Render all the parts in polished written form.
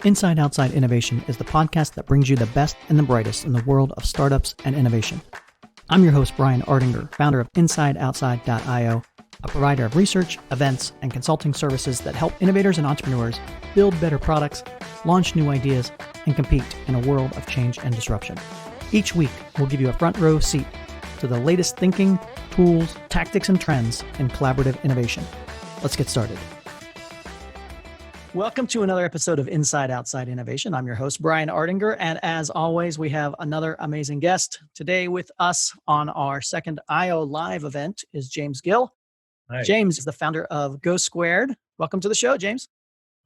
Inside Outside Innovation is the podcast that brings you the best and the brightest in the world of startups and innovation. I'm your host, Brian Ardinger, founder of InsideOutside.io, a provider of research, events, and consulting services that help innovators and entrepreneurs build better products, launch new ideas, and compete in a world of change and disruption. Each week, we'll give you a front row seat to the latest thinking, tools, tactics, and trends in collaborative innovation. Let's get started. Welcome to another episode of Inside Outside Innovation. I'm your host, Brian Ardinger, and as always, we have another amazing guest. Today with us on our second IO Live event is James Gill. Hi. James is the founder of GoSquared. Welcome to the show, James.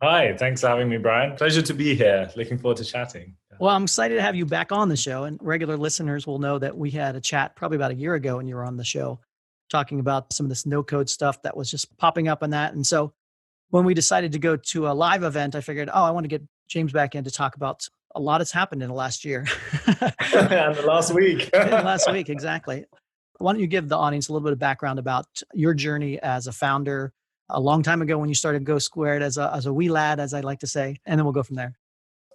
Hi, thanks for having me, Brian. Pleasure to be here. Looking forward to chatting. Well, I'm excited to have you back on the show, and regular listeners will know that we had a chat probably about a year ago when you were on the show talking about some of this no-code stuff that was just popping up on that. And so when we decided to go to a live event, I figured, I want to get James back in to talk about a lot has happened in the last year. And the last week. Last week, exactly. Why don't you give the audience a little bit of background about your journey as a founder a long time ago when you started GoSquared as a wee lad, as I like to say, and then we'll go from there.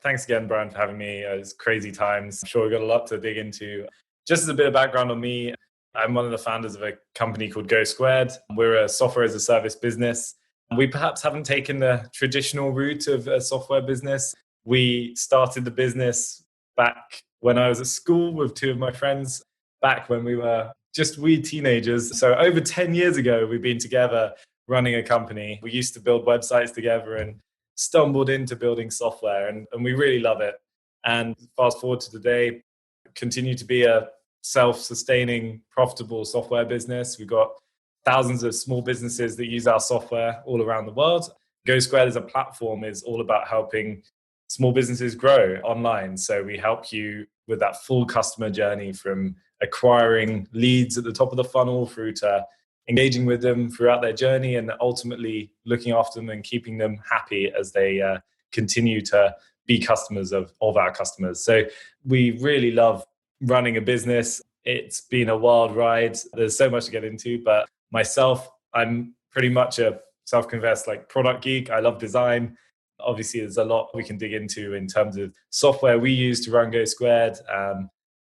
Thanks again, Brian, for having me. It's crazy times. I'm sure we've got a lot to dig into. Just as a bit of background on me, I'm one of the founders of a company called GoSquared. We're a software as a service business. We perhaps haven't taken the traditional route of a software business. We started the business back when I was at school with two of my friends, back when we were just wee teenagers. So over 10 years ago, we've been together running a company. We used to build websites together and stumbled into building software, and we really love it. And fast forward to today, continue to be a self-sustaining, profitable software business. We've got thousands of small businesses that use our software all around the world. GoSquared as a platform is all about helping small businesses grow online. So we help you with that full customer journey, from acquiring leads at the top of the funnel through to engaging with them throughout their journey, and ultimately looking after them and keeping them happy as they continue to be customers of our customers. So we really love running a business. It's been a wild ride. There's so much to get into, but myself, I'm pretty much a self-confessed product geek. I love design. Obviously, there's a lot we can dig into in terms of software we use to run GoSquared,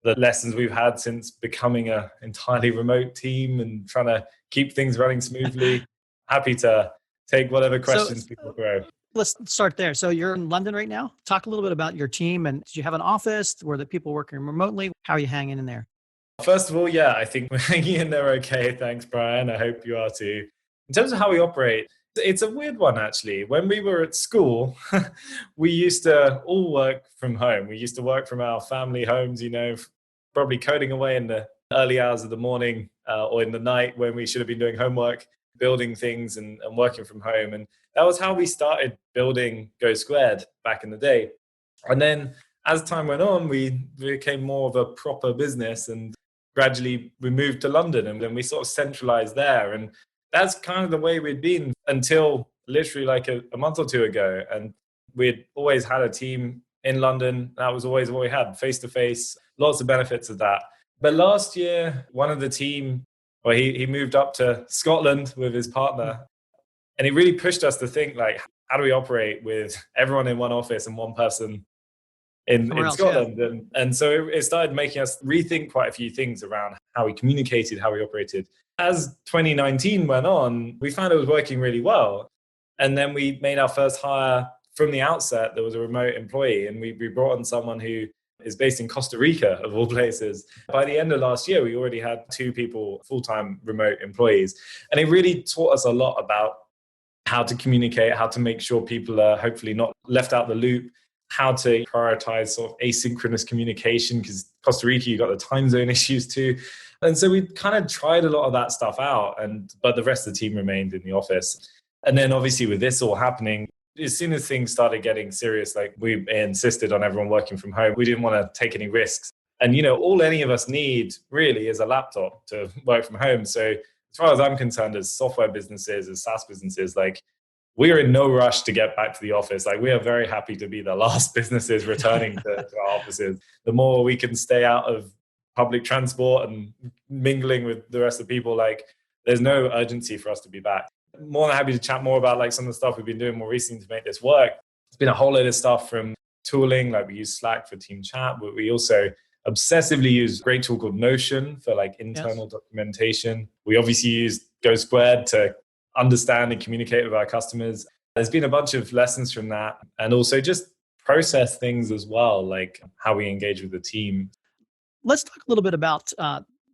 the lessons we've had since becoming an entirely remote team and trying to keep things running smoothly. Happy to take whatever questions people throw. Let's start there. So you're in London right now. Talk a little bit about your team, and did you have an office? Were the people working remotely? How are you hanging in there? First of all, yeah, I think we're hanging in there okay. Thanks, Brian. I hope you are too. In terms of how we operate, it's a weird one, actually. When we were at school, we used to all work from home. We used to work from our family homes, probably coding away in the early hours of the morning or in the night when we should have been doing homework, building things and working from home. And that was how we started building GoSquared back in the day. And then as time went on, we became more of a proper business, and gradually we moved to London, and then we sort of centralized there. And that's kind of the way we'd been until literally a month or two ago. And we'd always had a team in London. That was always what we had, face-to-face, lots of benefits of that. But last year, one of the team, he moved up to Scotland with his partner, and he really pushed us to think, how do we operate with everyone in one office and one person in Scotland? Yeah. And so it started making us rethink quite a few things around how we communicated, how we operated. As 2019 went on, we found it was working really well. And then we made our first hire from the outset. There was a remote employee, and we brought on someone who is based in Costa Rica, of all places. By the end of last year, we already had 2 people, full-time remote employees. And it really taught us a lot about how to communicate, how to make sure people are hopefully not left out the loop, how to prioritize sort of asynchronous communication, because Costa Rica, you've got the time zone issues too. And so we kind of tried a lot of that stuff out, but the rest of the team remained in the office. And then obviously with this all happening, as soon as things started getting serious, we insisted on everyone working from home. We didn't want to take any risks. And, all any of us need really is a laptop to work from home. So as far as I'm concerned, as software businesses, as SaaS businesses, we are in no rush to get back to the office. We are very happy to be the last businesses returning to our offices. The more we can stay out of public transport and mingling with the rest of the people, there's no urgency for us to be back. More than happy to chat more about some of the stuff we've been doing more recently to make this work. been a whole load of stuff from tooling, like we use Slack for team chat, but we also obsessively use a great tool called Notion for like internal documentation. We obviously use GoSquared to understand and communicate with our customers. There's been a bunch of lessons from that, and also just process things as well, like how we engage with the team. Let's talk a little bit about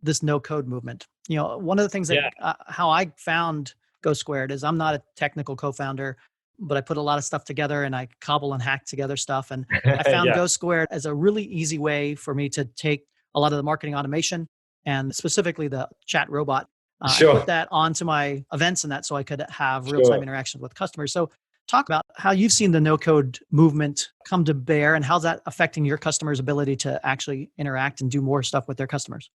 this no code movement. One of the things that how I found GoSquared is I'm not a technical co-founder, but I put a lot of stuff together and I cobble and hack together stuff. And I found GoSquared as a really easy way for me to take a lot of the marketing automation and specifically the chat robot. I put that onto my events and that so I could have real-time interaction with customers. So talk about how you've seen the no-code movement come to bear and how's that affecting your customers' ability to actually interact and do more stuff with their customers.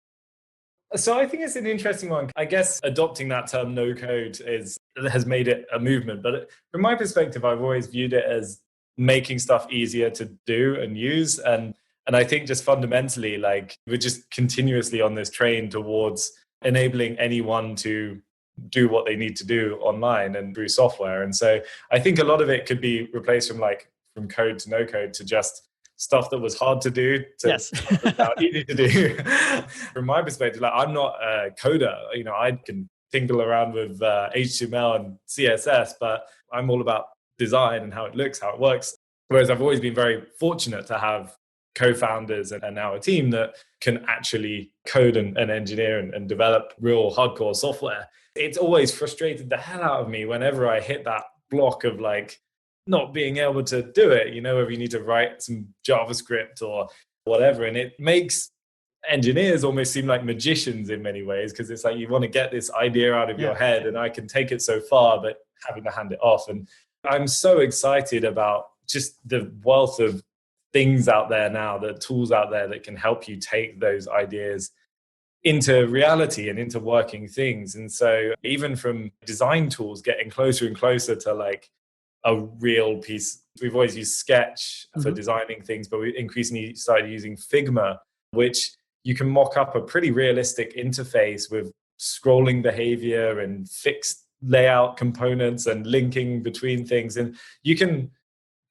So I think it's an interesting one. I guess adopting that term no code has made it a movement. But from my perspective, I've always viewed it as making stuff easier to do and use. And I think just fundamentally, like we're just continuously on this train towards enabling anyone to do what they need to do online and through software. And so I think a lot of it could be replaced from code to no code to just stuff that was hard to do to stuff that's now easy to do. From my perspective, like I'm not a coder. I can tingle around with HTML and CSS, but I'm all about design and how it looks, how it works. Whereas I've always been very fortunate to have co-founders and now a team that can actually code and engineer and develop real hardcore software. It's always frustrated the hell out of me whenever I hit that block of like not being able to do it, if you need to write some JavaScript or whatever. And it makes engineers almost seem like magicians in many ways, because it's like you want to get this idea out of your head and I can take it so far, but having to hand it off. And I'm so excited about just the wealth of things out there now, the tools out there that can help you take those ideas into reality and into working things. And so even from design tools getting closer and closer to like a real piece. We've always used Sketch for designing things, but we increasingly started using Figma, which you can mock up a pretty realistic interface with scrolling behavior and fixed layout components and linking between things. And you can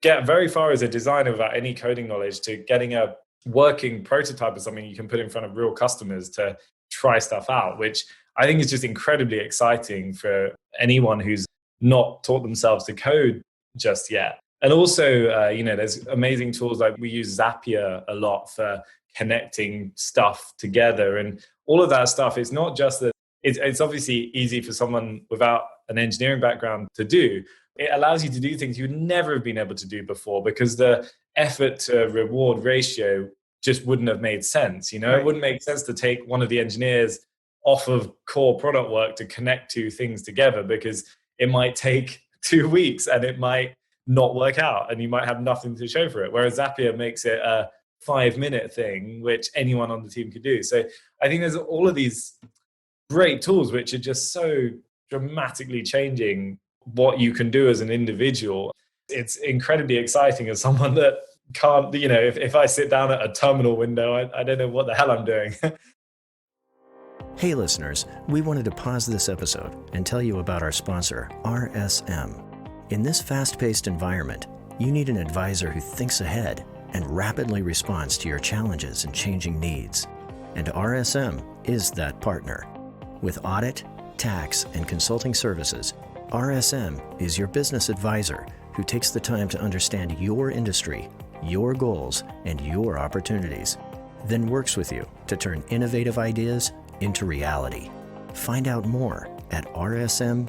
get very far as a designer without any coding knowledge to getting a working prototype of something you can put in front of real customers to try stuff out, which I think is just incredibly exciting for anyone who's not taught themselves to code just yet. And also, there's amazing tools like we use Zapier a lot for connecting stuff together. And all of that stuff is not just that it's obviously easy for someone without an engineering background to do. It allows you to do things you would never have been able to do before because the effort to reward ratio just wouldn't have made sense. It wouldn't make sense to take one of the engineers off of core product work to connect two things together because it might take 2 weeks and it might not work out and you might have nothing to show for it. Whereas Zapier makes it a 5-minute thing, which anyone on the team could do. So I think there's all of these great tools which are just so dramatically changing what you can do as an individual. It's incredibly exciting as someone that can't, if I sit down at a terminal window, I don't know what the hell I'm doing. Hey listeners, we wanted to pause this episode and tell you about our sponsor, RSM. In this fast-paced environment, you need an advisor who thinks ahead and rapidly responds to your challenges and changing needs. And RSM is that partner. With audit, tax, and consulting services, RSM is your business advisor who takes the time to understand your industry, your goals, and your opportunities, then works with you to turn innovative ideas into reality. Find out more at rsmus.com/io.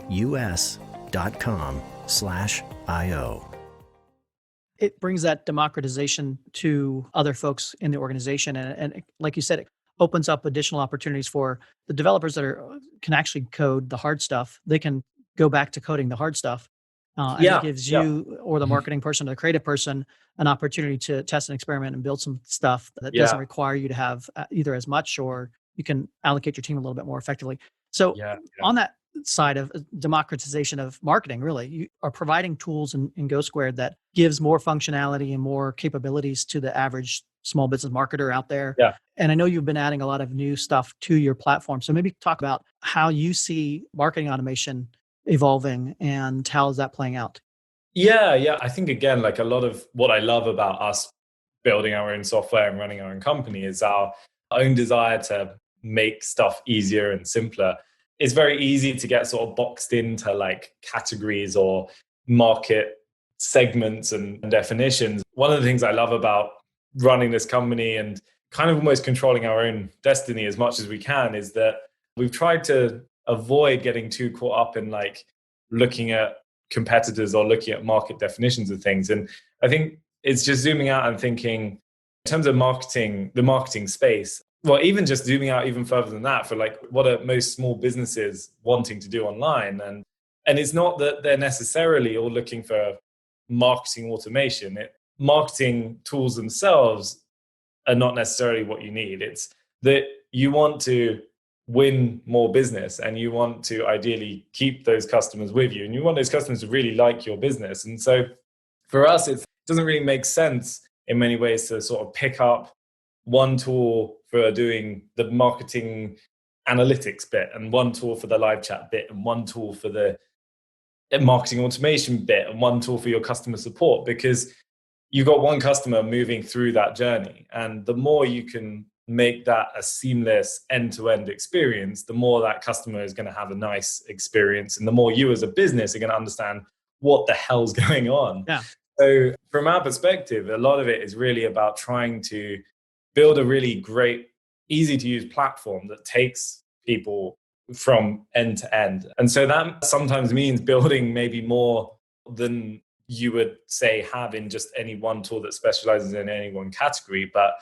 It brings that democratization to other folks in the organization. And like you said, it opens up additional opportunities for the developers that can actually code the hard stuff. They can go back to coding the hard stuff. And it gives you or the marketing person or the creative person an opportunity to test and experiment and build some stuff that doesn't require you to have either as much or you can allocate your team a little bit more effectively. So on that side of democratization of marketing, really, you are providing tools in GoSquared that gives more functionality and more capabilities to the average small business marketer out there. Yeah. And I know you've been adding a lot of new stuff to your platform. So maybe talk about how you see marketing automation evolving and how is that playing out? Yeah. I think, again, like a lot of what I love about us building our own software and running our own company is our own desire to make stuff easier and simpler. It's very easy to get sort of boxed into like categories or market segments and definitions. One of the things I love about running this company and kind of almost controlling our own destiny as much as we can is that we've tried to avoid getting too caught up in like looking at competitors or looking at market definitions of things. And I think it's just zooming out and thinking in terms of marketing, the marketing space, well, even just zooming out even further than that for like what are most small businesses wanting to do online. And it's not that they're necessarily all looking for marketing automation. Marketing tools themselves are not necessarily what you need. It's that you want to win more business and you want to ideally keep those customers with you and you want those customers to really like your business. And so for us, it doesn't really make sense in many ways to sort of pick up one tool for doing the marketing analytics bit and one tool for the live chat bit and one tool for the marketing automation bit and one tool for your customer support, because you've got one customer moving through that journey. And the more you can make that a seamless end-to-end experience, the more that customer is going to have a nice experience and the more you as a business are going to understand what the hell's going on. Yeah. So from our perspective, a lot of it is really about trying to build a really great, easy to use platform that takes people from end to end. And so that sometimes means building maybe more than you would say have in just any one tool that specializes in any one category. But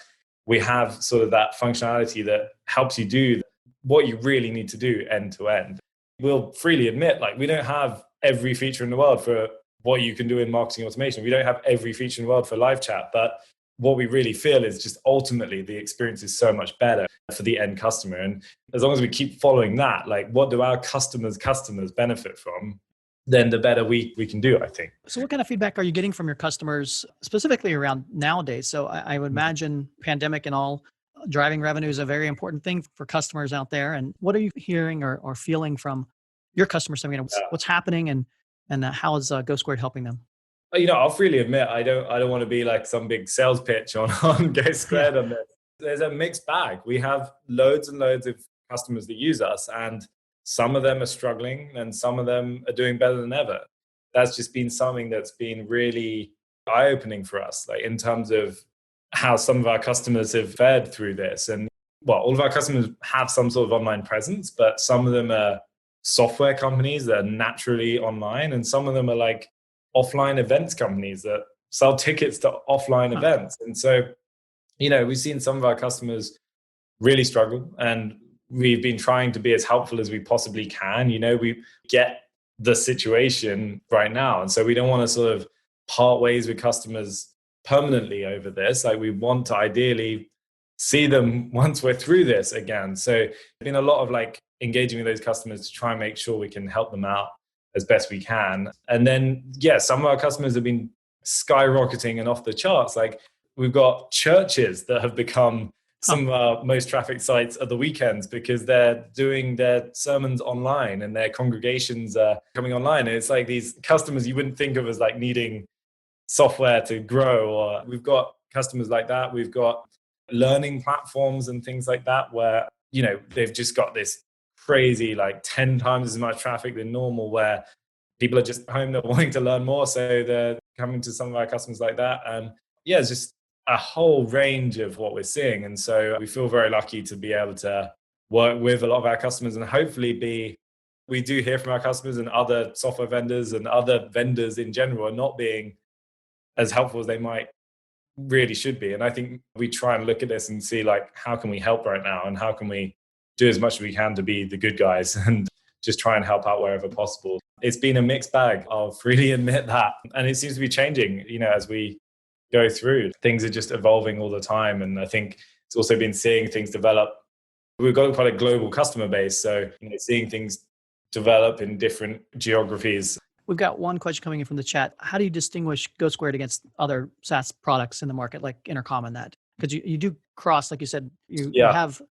we have sort of that functionality that helps you do what you really need to do end to end. We'll freely admit, like, we don't have every feature in the world for what you can do in marketing automation. We don't have every feature in the world for live chat, but what we really feel is just ultimately the experience is so much better for the end customer. And as long as we keep following that, like, what do our customers benefit from, then the better we can do, I think. So what kind of feedback are you getting from your customers, specifically around nowadays? So I would imagine pandemic and all, driving revenue is a very important thing for customers out there. And what are you hearing or feeling from your customers? I mean, what's happening and how is GoSquared helping them? I'll freely admit, I don't want to be like some big sales pitch on GoSquared on this. There's a mixed bag. We have loads and loads of customers that use us, and some of them are struggling and some of them are doing better than ever. That's just been something that's been really eye-opening for us, like in terms of how some of our customers have fared through this. And well, all of our customers have some sort of online presence, but some of them are software companies that are naturally online, and some of them are like offline events companies that sell tickets to offline events. And so, we've seen some of our customers really struggle, and we've been trying to be as helpful as we possibly can. We get the situation right now, and so we don't want to sort of part ways with customers permanently over this. Like, we want to ideally see them once we're through this again. So there's been a lot of like engaging with those customers to try and make sure we can help them out as best we can. And then, some of our customers have been skyrocketing and off the charts. Like, we've got churches that have become some of our most trafficked sites at the weekends because they're doing their sermons online and their congregations are coming online. And it's like these customers you wouldn't think of as like needing software to grow. Or we've got customers like that. We've got learning platforms and things like that where, they've just got this crazy, like 10 times as much traffic than normal, where people are just home, they're wanting to learn more. So they're coming to some of our customers like that. And it's just a whole range of what we're seeing. And so we feel very lucky to be able to work with a lot of our customers and hopefully we do hear from our customers and other software vendors and other vendors in general are not being as helpful as they might really should be. And I think we try and look at this and see, like, how can we help right now and how can we do as much as we can to be the good guys and just try and help out wherever possible. It's been a mixed bag. I'll freely admit that. And it seems to be changing, as we go through. Things are just evolving all the time. And I think it's also been seeing things develop. We've got quite a global customer base. So seeing things develop in different geographies. We've got one question coming in from the chat. How do you distinguish GoSquared against other SaaS products in the market, like Intercom and that? Because you do cross, like you said, you have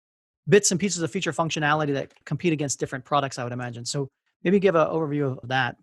bits and pieces of feature functionality that compete against different products, I would imagine. So maybe give an overview of that.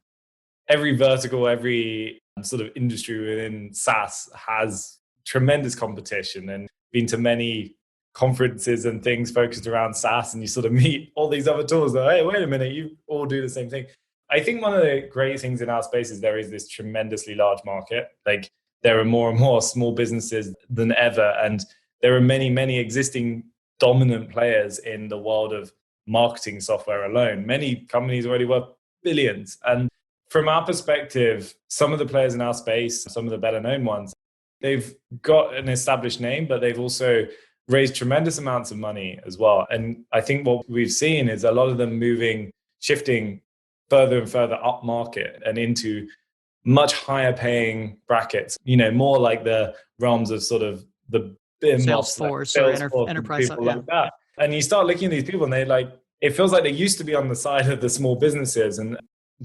Every vertical, every sort of industry within SaaS has tremendous competition, and been to many conferences and things focused around SaaS, and you sort of meet all these other tools that, hey, wait a minute, you all do the same thing. I think one of the great things in our space is there is this tremendously large market. Like there are more and more small businesses than ever, and there are many, many existing dominant players in the world of marketing software alone. Many companies already worth billions. And from our perspective, some of the players in our space, some of the better known ones, they've got an established name, but they've also raised tremendous amounts of money as well. And I think what we've seen is a lot of them shifting further and further up market and into much higher paying brackets, more like the realms of sort of the Salesforce or enterprise people like that. And you start looking at these people and it feels like they used to be on the side of the small businesses. And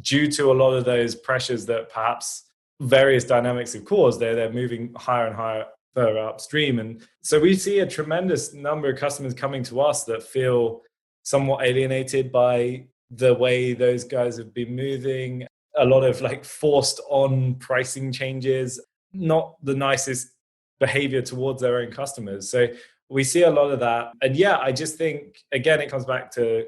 due to a lot of those pressures that perhaps various dynamics have caused, they're moving higher and higher, further upstream. And so we see a tremendous number of customers coming to us that feel somewhat alienated by the way those guys have been moving. A lot of forced on pricing changes, not the nicest behavior towards their own customers. So we see a lot of that. And yeah, I just think, again, it comes back to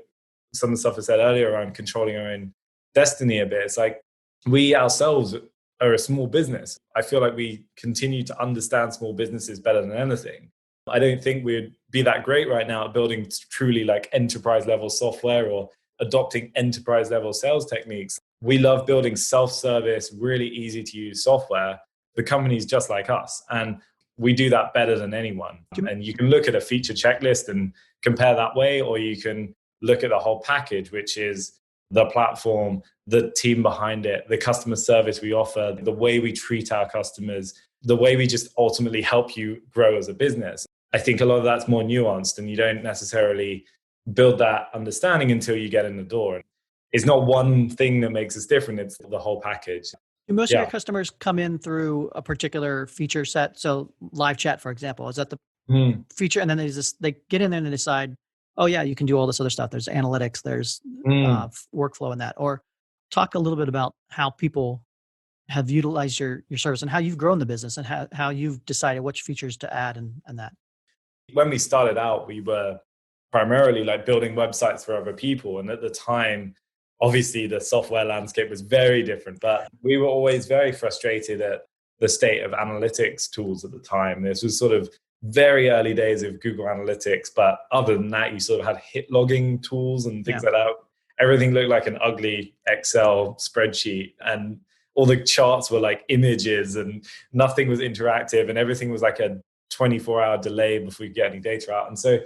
some of the stuff I said earlier around controlling our own destiny a bit. It's like we ourselves are a small business. I feel like we continue to understand small businesses better than anything. I don't think we'd be that great right now at building truly enterprise level software or adopting enterprise level sales techniques. We love building self-service, really easy to use software for companies just like us. And we do that better than anyone. And you can look at a feature checklist and compare that way, or you can look at the whole package, which is the platform, the team behind it, the customer service we offer, the way we treat our customers, the way we just ultimately help you grow as a business. I think a lot of that's more nuanced, and you don't necessarily build that understanding until you get in the door. It's not one thing that makes us different, it's the whole package. Do most of your customers come in through a particular feature set? So live chat, for example, is that the feature? And then they get in there and they decide, oh yeah, you can do all this other stuff. There's analytics, there's workflow in that. Or talk a little bit about how people have utilized your service and how you've grown the business and how you've decided which features to add and that. When we started out, we were primarily building websites for other people. And at the time, obviously the software landscape was very different, but we were always very frustrated at the state of analytics tools at the time. This was sort of very early days of Google Analytics, but other than that, you sort of had hit logging tools and things like that. Everything looked like an ugly Excel spreadsheet, and all the charts were images, and nothing was interactive, and everything was a 24-hour delay before you get any data out. And so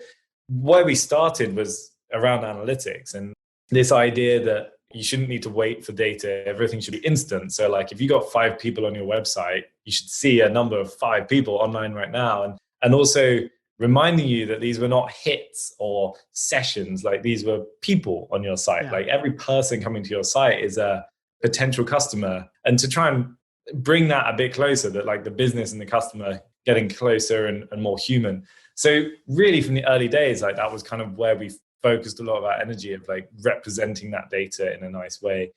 where we started was around analytics and this idea that you shouldn't need to wait for data. Everything should be instant. So if you got 5 people on your website, you should see a number of 5 people online right now. And also reminding you that these were not hits or sessions, these were people on your site. Every person coming to your site is a potential customer. And to try and bring that a bit closer, that the business and the customer getting closer and more human. So really from the early days, that was kind of where we focused a lot of our energy of representing that data in a nice way.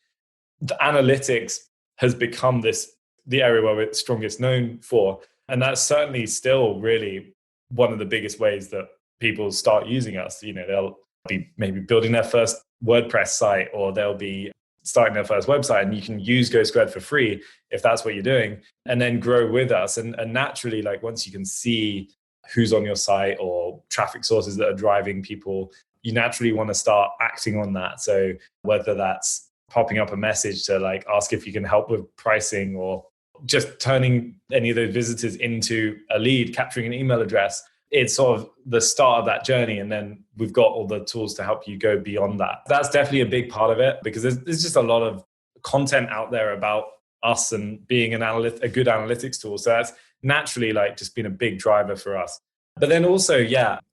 The analytics has become the area where we're strongest known for. And that's certainly still really one of the biggest ways that people start using us. They'll be maybe building their first WordPress site, or they'll be starting their first website, and you can use GoSquared for free if that's what you're doing, and then grow with us. And naturally, once you can see who's on your site or traffic sources that are driving people, you naturally want to start acting on that. So whether that's popping up a message to ask if you can help with pricing, or just turning any of those visitors into a lead, capturing an email address, it's sort of the start of that journey. And then we've got all the tools to help you go beyond that. That's definitely a big part of it, because there's just a lot of content out there about us and being a good analytics tool. So that's naturally just been a big driver for us. But then also,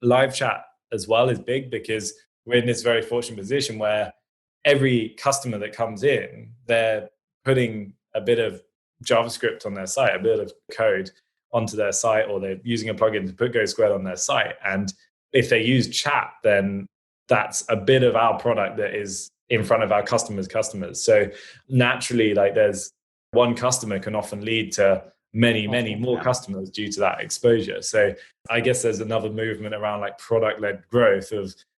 live chat as well is big, because we're in this very fortunate position where every customer that comes in, they're putting a bit of JavaScript on their site, a bit of code onto their site, or they're using a plugin to put GoSquared on their site. And if they use chat, then that's a bit of our product that is in front of our customers. So naturally, there's one customer can often lead to many more customers due to that exposure. So I guess there's another movement around like product-led growth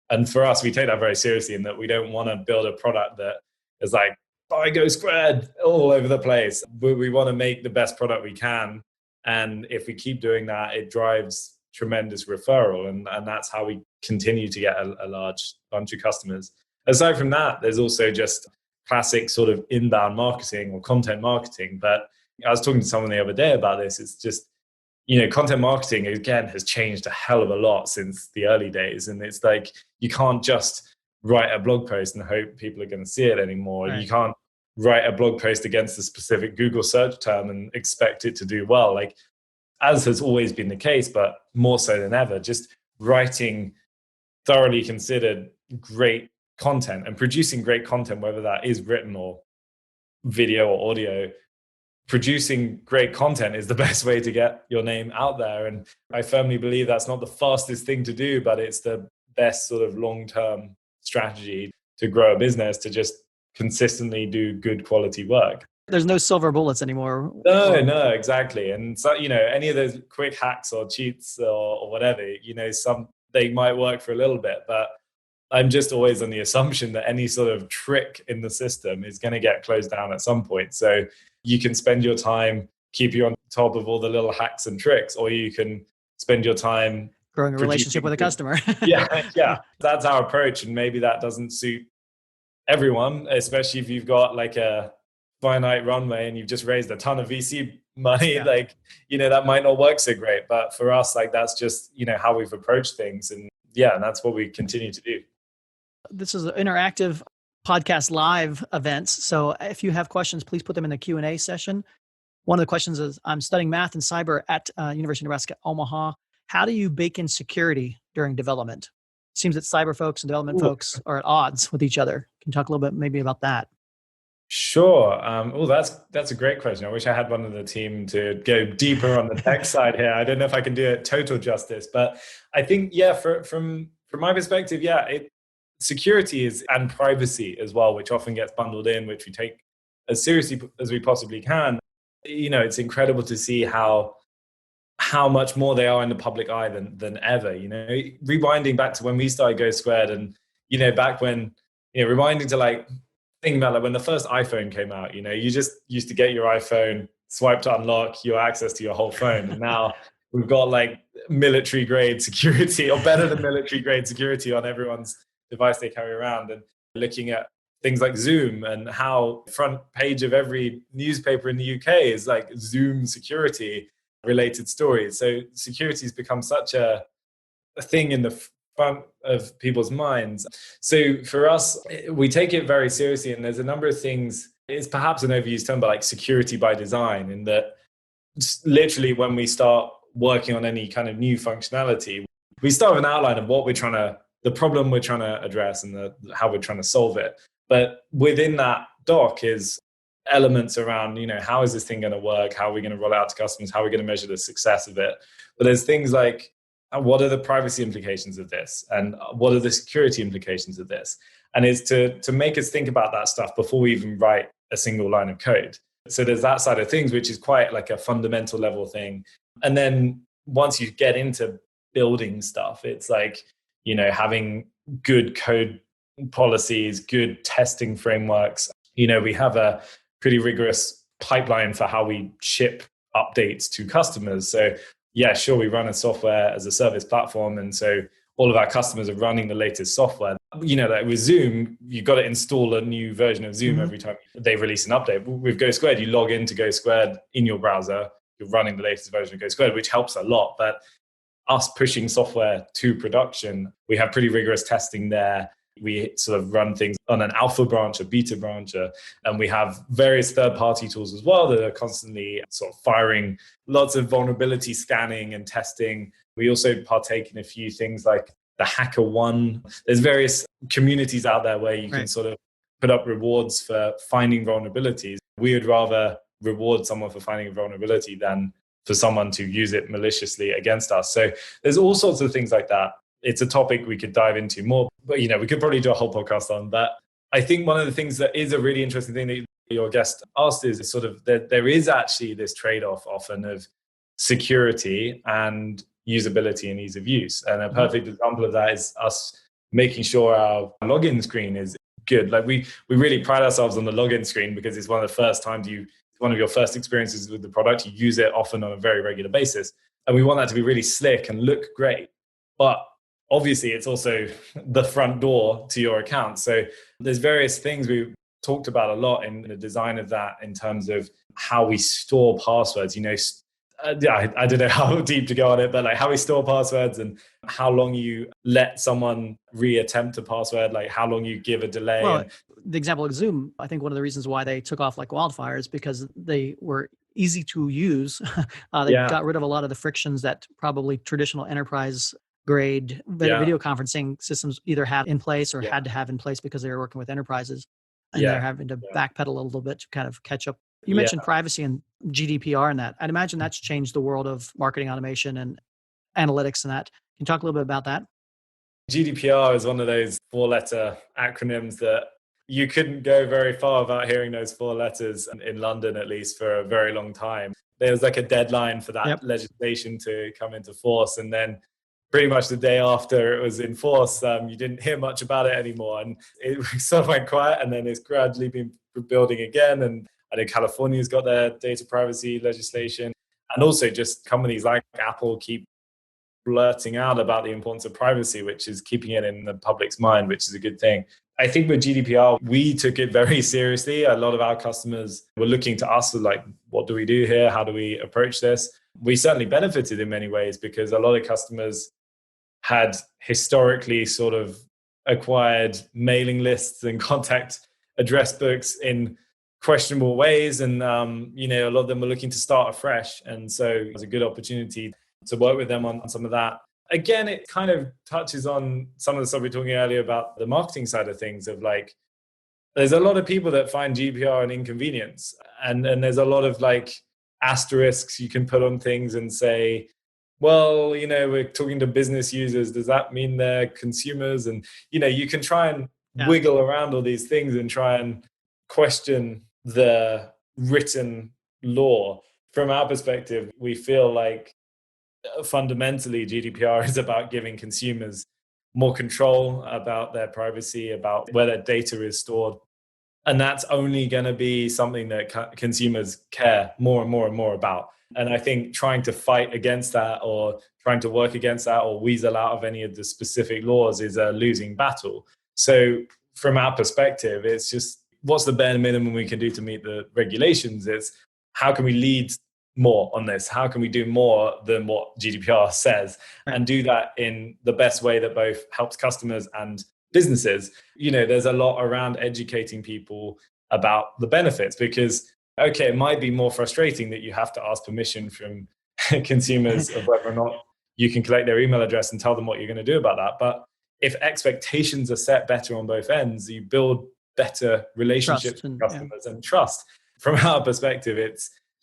and for us, we take that very seriously in that we don't want to build a product that is like, buy GoSquared all over the place. We want to make the best product we can. And if we keep doing that, it drives tremendous referral. And that's how we continue to get a large bunch of customers. Aside from that, there's also just classic sort of inbound marketing or content marketing. But I was talking to someone the other day about this. It's just, content marketing, again, has changed a hell of a lot since the early days. And it's like, you can't just write a blog post and hope people are going to see it anymore. Right. You can't write a blog post against a specific Google search term and expect it to do well. Like, as has always been the case, but more so than ever, just writing thoroughly considered great content and producing great content, whether that is written or video or audio. Producing great content is the best way to get your name out there. And I firmly believe that's not the fastest thing to do, but it's the best sort of long-term strategy to grow a business, to just consistently do good quality work. There's no silver bullets anymore. No, exactly. And so, any of those quick hacks or cheats or whatever, they might work for a little bit, but I'm just always on the assumption that any sort of trick in the system is going to get closed down at some point. So you can spend your time, keep you on top of all the little hacks and tricks, or you can spend your time growing a relationship with a customer. Yeah. That's our approach. And maybe that doesn't suit everyone, especially if you've got like a finite runway and you've just raised a ton of VC money. Yeah. That might not work so great. But for us, that's just, how we've approached things. And that's what we continue to do. This is an interactive podcast live events. So if you have questions, please put them in the Q&A session. One of the questions is, I'm studying math and cyber at University of Nebraska, Omaha. How do you bake in security during development? It seems that cyber folks and development folks are at odds with each other. Can you talk a little bit maybe about that? Sure. That's a great question. I wish I had one of the team to go deeper on the tech side here. I don't know if I can do it total justice, but I think, from my perspective, security and privacy as well, which often gets bundled in, which we take as seriously as we possibly can. It's incredible to see how much more they are in the public eye than ever. Rewinding back to when we started GoSquared, and back when, rewinding to thinking about when the first iPhone came out, you just used to get your iPhone, swipe to unlock your access to your whole phone. And now we've got military grade security, or better than military grade security, on everyone's device they carry around. And looking at things like Zoom, and how front page of every newspaper in the UK is Zoom security related stories. So security has become such a thing in the front of people's minds. So for us, we take it very seriously, and there's a number of things. It's perhaps an overused term, but security by design, in that literally when we start working on any kind of new functionality, we start with an outline of the problem we're trying to address and how we're trying to solve it. But within that doc is elements around, how is this thing going to work? How are we going to roll out to customers? How are we going to measure the success of it? But there's things like, what are the privacy implications of this? And what are the security implications of this? And it's to make us think about that stuff before we even write a single line of code. So there's that side of things, which is quite a fundamental level thing. And then once you get into building stuff, it's having good code policies, good testing frameworks. We have a pretty rigorous pipeline for how we ship updates to customers. So sure, we run a software as a service platform. And so all of our customers are running the latest software. With Zoom, you've got to install a new version of Zoom every time they release an update. With GoSquared, you log into GoSquared in your browser, you're running the latest version of GoSquared, which helps a lot. But us pushing software to production, we have pretty rigorous testing there. We sort of run things on an alpha branch, a beta branch, and we have various third-party tools as well that are constantly sort of firing lots of vulnerability scanning and testing. We also partake in a few things like the HackerOne. There's various communities out there where you can sort of put up rewards for finding vulnerabilities. We would rather reward someone for finding a vulnerability than for someone to use it maliciously against us. So there's all sorts of things like that. It's a topic we could dive into more, but we could probably do a whole podcast on. But I think one of the things that is a really interesting thing that your guest asked is sort of that there is actually this trade-off often of security and usability and ease of use. And a perfect example of that is us making sure our login screen is good. Like we really pride ourselves on the login screen because it's one of the first times one of your first experiences with the product. You use it often on a very regular basis. And we want that to be really slick and look great. But obviously, it's also the front door to your account. So there's various things we talked about a lot in the design of that in terms of how we store passwords. I don't know how deep to go on it, but like how we store passwords and how long you let someone reattempt a password, like how long you give a delay. Well, the example of Zoom, I think one of the reasons why they took off like wildfire is because they were easy to use. They got rid of a lot of the frictions that probably traditional enterprise grade video conferencing systems either had in place or had to have in place because they were working with enterprises. And they're having to backpedal a little bit to kind of catch up. You mentioned privacy and GDPR and that. I'd imagine that's changed the world of marketing automation and analytics and that. Can you talk a little bit about that? GDPR is one of those 4-letter acronyms that you couldn't go very far without hearing those 4 letters in London, at least for a very long time. There was like a deadline for that legislation to come into force. And then pretty much the day after it was in force, you didn't hear much about it anymore. And it sort of went quiet, and then it's gradually been building again. And I know California's got their data privacy legislation. And also just companies like Apple keep blurting out about the importance of privacy, which is keeping it in the public's mind, which is a good thing. I think with GDPR, we took it very seriously. A lot of our customers were looking to us like, what do we do here? How do we approach this? We certainly benefited in many ways because a lot of customers had historically sort of acquired mailing lists and contact address books in questionable ways. And, a lot of them were looking to start afresh. And so it was a good opportunity to work with them on some of that. Again, it kind of touches on some of the stuff we were talking earlier about the marketing side of things of like, there's a lot of people that find GDPR an inconvenience. And there's a lot of like asterisks you can put on things and say, well, we're talking to business users. Does that mean they're consumers? And, you can try and wiggle around all these things and try and question the written law. From our perspective, we feel like fundamentally GDPR is about giving consumers more control about their privacy, about where their data is stored. And that's only going to be something that consumers care more and more and more about. And I think trying to fight against that or trying to work against that or weasel out of any of the specific laws is a losing battle. So from our perspective, it's just what's the bare minimum we can do to meet the regulations? It's how can we lead more on this? How can we do more than what GDPR says and do that in the best way that both helps customers and businesses? There's a lot around educating people about the benefits because, okay, it might be more frustrating that you have to ask permission from consumers of whether or not you can collect their email address and tell them what you're going to do about that. But if expectations are set better on both ends, you build better relationships with customers and trust. From our perspective,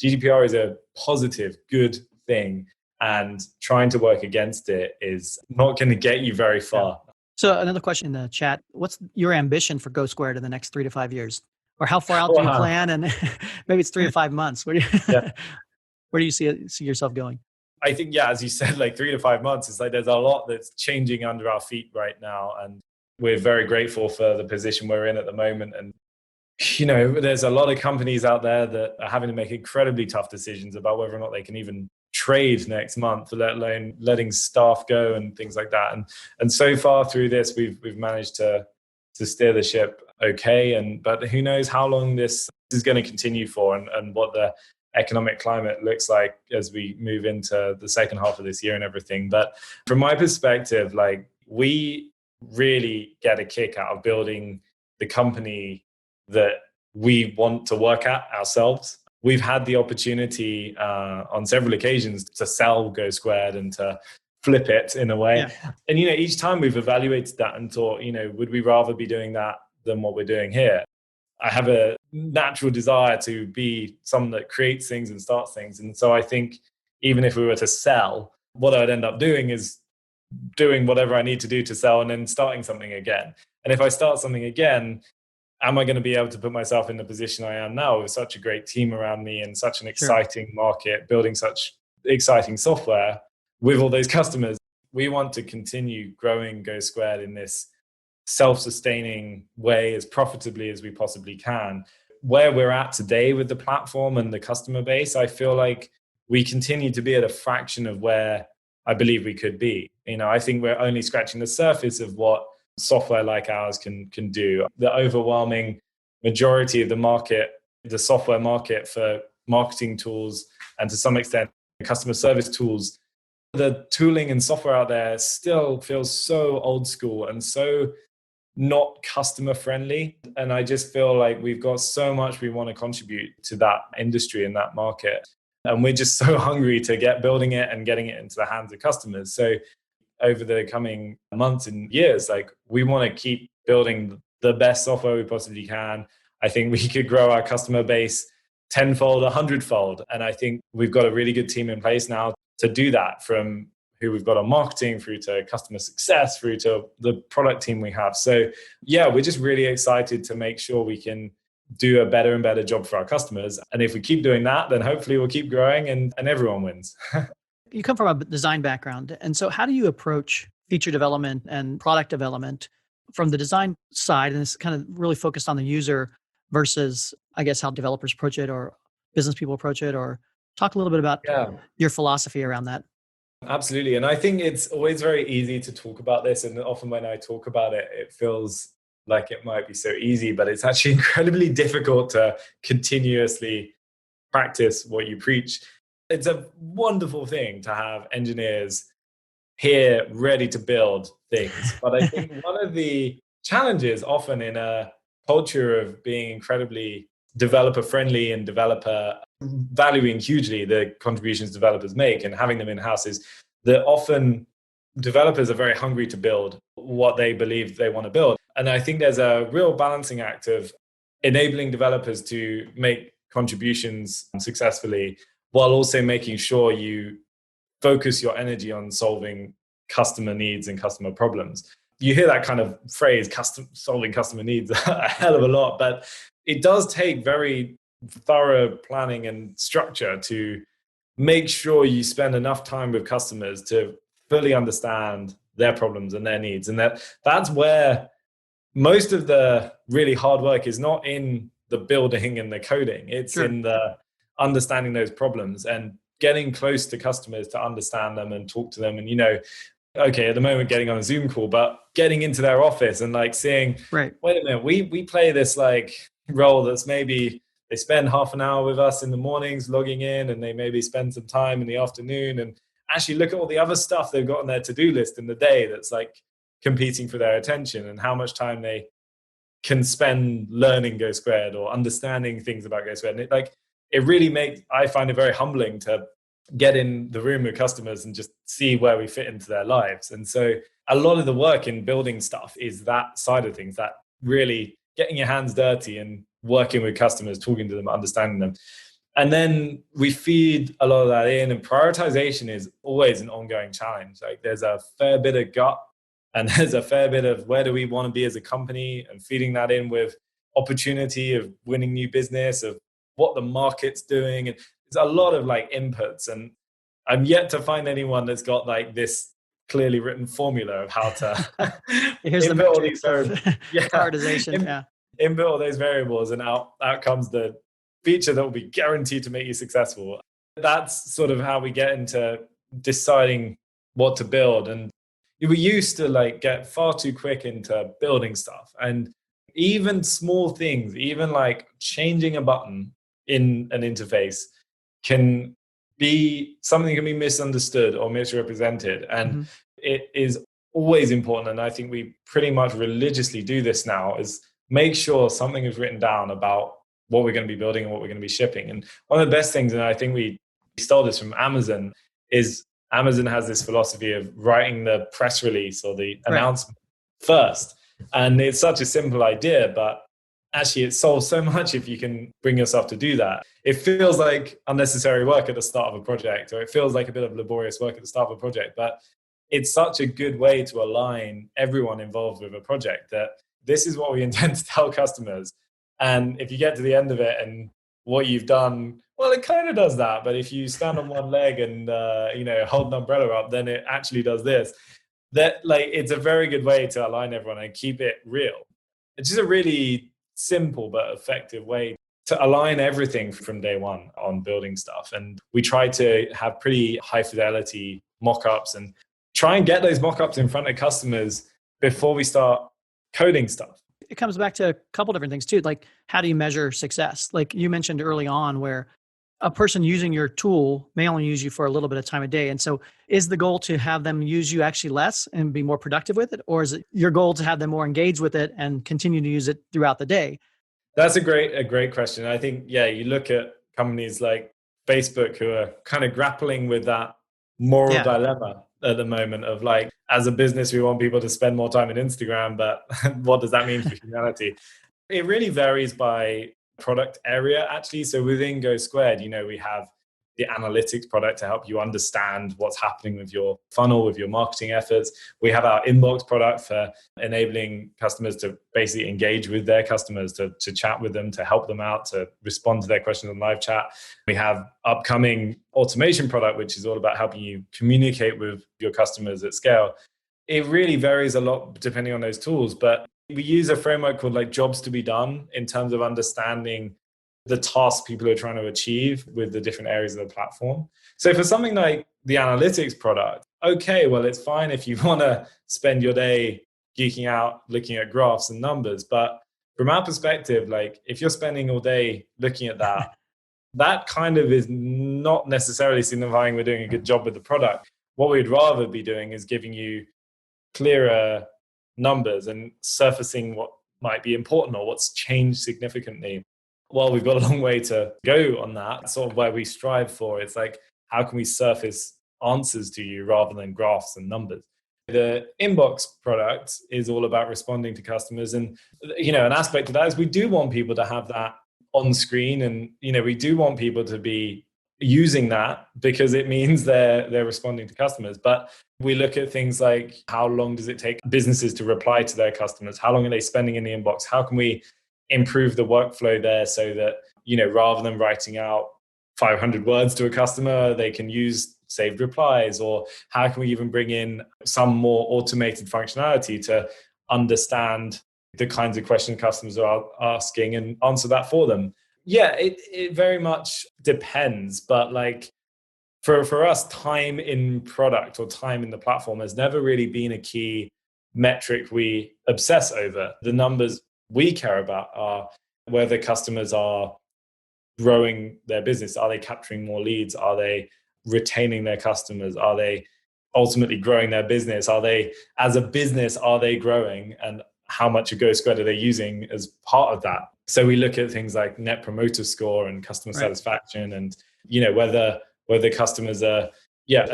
GDPR is a positive, good thing, and trying to work against it is not going to get you very far. So another question in the chat, what's your ambition for GoSquared in the next 3 to 5 years? Or how far out do you plan? And maybe it's 3 to 5 months. Where do you see yourself going? I think, as you said, like 3 to 5 months, it's like there's a lot that's changing under our feet right now. And we're very grateful for the position we're in at the moment. And there's a lot of companies out there that are having to make incredibly tough decisions about whether or not they can even trade next month, let alone letting staff go and things like that. And so far through this, we've managed to steer the ship okay. But who knows how long this is going to continue for and what the economic climate looks like as we move into the second half of this year and everything. But from my perspective, like we really get a kick out of building the company that we want to work at ourselves. We've had the opportunity on several occasions to sell GoSquared and to flip it in a way. Yeah. And, each time we've evaluated that and thought, would we rather be doing that than what we're doing here? I have a natural desire to be someone that creates things and starts things. And so I think even if we were to sell, what I'd end up doing is doing whatever I need to do to sell and then starting something again. And if I start something again, am I going to be able to put myself in the position I am now with such a great team around me and such an exciting market, building such exciting software with all those customers? We want to continue growing GoSquared in this self-sustaining way as profitably as we possibly can. Where we're at today with the platform and the customer base, I feel like we continue to be at a fraction of where I believe we could be. I think we're only scratching the surface of what software like ours can do. The overwhelming majority of the market, the software market for marketing tools and to some extent customer service tools, the tooling and software out there still feels so old school and so not customer friendly. And I just feel like we've got so much we want to contribute to that industry and that market. And we're just so hungry to get building it and getting it into the hands of customers. So over the coming months and years, we want to keep building the best software we possibly can. I think we could grow our customer base tenfold, 100-fold. And I think we've got a really good team in place now to do that, from who we've got on marketing through to customer success, through to the product team we have. So yeah, we're just really excited to make sure we can do a better and better job for our customers. And if we keep doing that, then hopefully we'll keep growing and everyone wins. You come from a design background. And so how do you approach feature development and product development from the design side? And it's kind of really focused on the user versus, I guess, how developers approach it or business people approach it, or talk a little bit about your philosophy around that. Absolutely. And I think it's always very easy to talk about this. And often when I talk about it, it feels like it might be so easy, but it's actually incredibly difficult to continuously practice what you preach. It's a wonderful thing to have engineers here ready to build things. But I think one of the challenges often in a culture of being incredibly developer friendly and developer valuing hugely the contributions developers make and having them in-house is that often developers are very hungry to build what they believe they want to build. And I think there's a real balancing act of enabling developers to make contributions successfully while also making sure you focus your energy on solving customer needs and customer problems. You hear that kind of phrase, solving customer needs, a hell of a lot, but it does take very thorough planning and structure to make sure you spend enough time with customers to fully understand their problems and their needs. And that's where most of the really hard work is, not in the building and the coding. It's in the understanding those problems and getting close to customers to understand them and talk to them. And, okay, at the moment getting on a Zoom call, but getting into their office and seeing, wait a minute, we play this role that's maybe they spend half an hour with us in the mornings logging in, and they maybe spend some time in the afternoon and actually look at all the other stuff they've got on their to-do list in the day that's competing for their attention, and how much time they can spend learning GoSquared or understanding things about GoSquared. And it really I find it very humbling to get in the room with customers and just see where we fit into their lives. And so a lot of the work in building stuff is that side of things, that really getting your hands dirty and working with customers, talking to them, understanding them. And then we feed a lot of that in, and prioritization is always an ongoing challenge. There's a fair bit of gut and there's a fair bit of where do we want to be as a company, and feeding that in with opportunity of winning new business, of what the market's doing. And there's a lot of inputs, and I'm yet to find anyone that's got this clearly written formula of how to here's the all these prioritization. Input all those variables, and out comes the feature that will be guaranteed to make you successful. That's sort of how we get into deciding what to build. And we used to get far too quick into building stuff, and even small things, even changing a button in an interface can be something that can be misunderstood or misrepresented. And it is always important, and I think we pretty much religiously do this now, is make sure something is written down about what we're going to be building and what we're going to be shipping. And one of the best things, and I think we stole this from Amazon, is Amazon has this philosophy of writing the press release or the announcement first. And it's such a simple idea, but actually it solves so much if you can bring yourself to do that. It feels like unnecessary work at the start of a project, or it feels like a bit of laborious work at the start of a project, but it's such a good way to align everyone involved with a project that this is what we intend to tell customers. And if you get to the end of it and what you've done, well, it kind of does that. But if you stand on one leg and, hold an umbrella up, then it actually does this. That, like, it's a very good way to align everyone and keep it real. It's just a really simple but effective way to align everything from day one on building stuff. And we try to have pretty high fidelity mock-ups and try and get those mock-ups in front of customers before we start coding stuff. It comes back to a couple different things too. Like, how do you measure success? Like you mentioned early on, where a person using your tool may only use you for a little bit of time a day. And so is the goal to have them use you actually less and be more productive with it? Or is it your goal to have them more engaged with it and continue to use it throughout the day? That's a great question. I think, you look at companies like Facebook who are kind of grappling with that moral dilemma at the moment of, like, as a business, we want people to spend more time on Instagram, but what does that mean for humanity? It really varies by product area, actually. So within GoSquared, we have the analytics product to help you understand what's happening with your funnel, with your marketing efforts. We have our inbox product for enabling customers to basically engage with their customers, to chat with them, to help them out, to respond to their questions on live chat. We have upcoming automation product, which is all about helping you communicate with your customers at scale. It really varies a lot depending on those tools, but we use a framework called, like, jobs to be done in terms of understanding the tasks people are trying to achieve with the different areas of the platform. So for something like the analytics product, okay, well, it's fine if you want to spend your day geeking out, looking at graphs and numbers. But from our perspective, like, if you're spending all day looking at that, that kind of is not necessarily signifying we're doing a good job with the product. What we'd rather be doing is giving you clearer numbers and surfacing what might be important or what's changed significantly. Well, we've got a long way to go on that. Sort of where we strive for. It's like, how can we surface answers to you rather than graphs and numbers? The inbox product is all about responding to customers. And, an aspect of that is we do want people to have that on screen. And, we do want people to be using that because it means they're responding to customers. But we look at things like, how long does it take businesses to reply to their customers? How long are they spending in the inbox? How can we improve the workflow there so that, rather than writing out 500 words to a customer, they can use saved replies? Or how can we even bring in some more automated functionality to understand the kinds of questions customers are asking and answer that for them? Yeah, it very much depends. But, like, for us, time in product or time in the platform has never really been a key metric we obsess over. The numbers we care about are whether customers are growing their business. Are they capturing more leads? Are they retaining their customers? Are they ultimately growing their business? Are they, as a business, are they growing? And how much of GoSquared are they using as part of that? So we look at things like Net Promoter Score and customer satisfaction, and whether customers are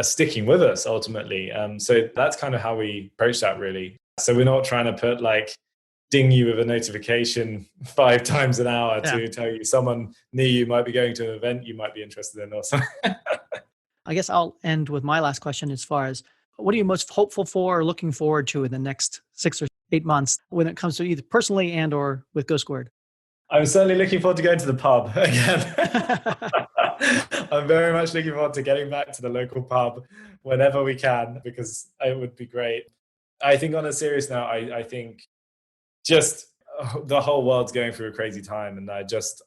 sticking with us ultimately. So that's kind of how we approach that, really. So we're not trying to put, like, ding you with a notification 5 times an hour to tell you someone near you might be going to an event you might be interested in or something. I guess I'll end with my last question, as far as, what are you most hopeful for or looking forward to in the next 6 or 8 months when it comes to either personally and or with GoSquared? I'm certainly looking forward to going to the pub again. I'm very much looking forward to getting back to the local pub whenever we can, because it would be great. I think, on a serious note, I think just the whole world's going through a crazy time, and I just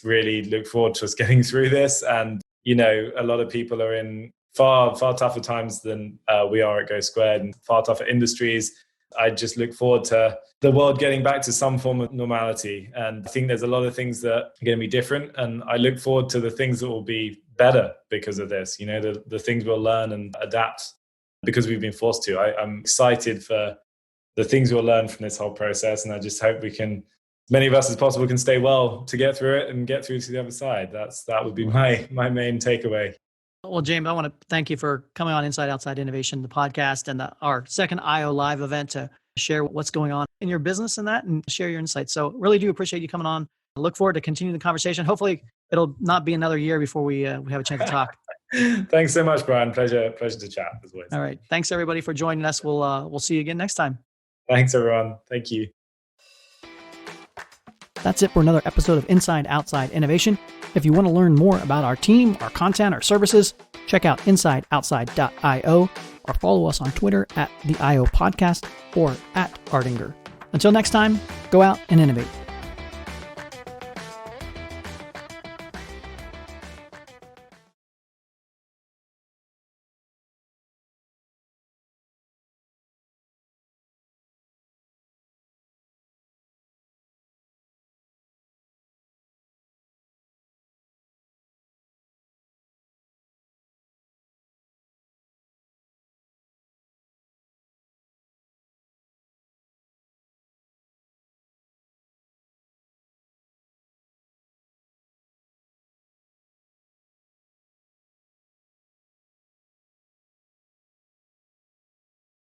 really look forward to us getting through this. And, a lot of people are in far tougher times than we are at GoSquared, and far tougher industries. I just look forward to the world getting back to some form of normality. And I think there's a lot of things that are going to be different. And I look forward to the things that will be better because of this, the things we'll learn and adapt because we've been forced to. I'm excited for the things we'll learn from this whole process. And I just hope many of us as possible can stay well to get through it and get through to the other side. That would be my main takeaway. Well, James, I want to thank you for coming on Inside Outside Innovation, the podcast, and our second IO Live event to share what's going on in your business and share your insights. So really do appreciate you coming on. I look forward to continuing the conversation. Hopefully it'll not be another year before we have a chance to talk. Thanks so much, Brian. Pleasure to chat as always. All right. Thanks everybody for joining us. We'll see you again next time. Thanks, everyone. Thank you. That's it for another episode of Inside Outside Innovation. If you want to learn more about our team, our content, our services, check out insideoutside.io or follow us on Twitter at the IO Podcast or at Ardinger. Until next time, go out and innovate.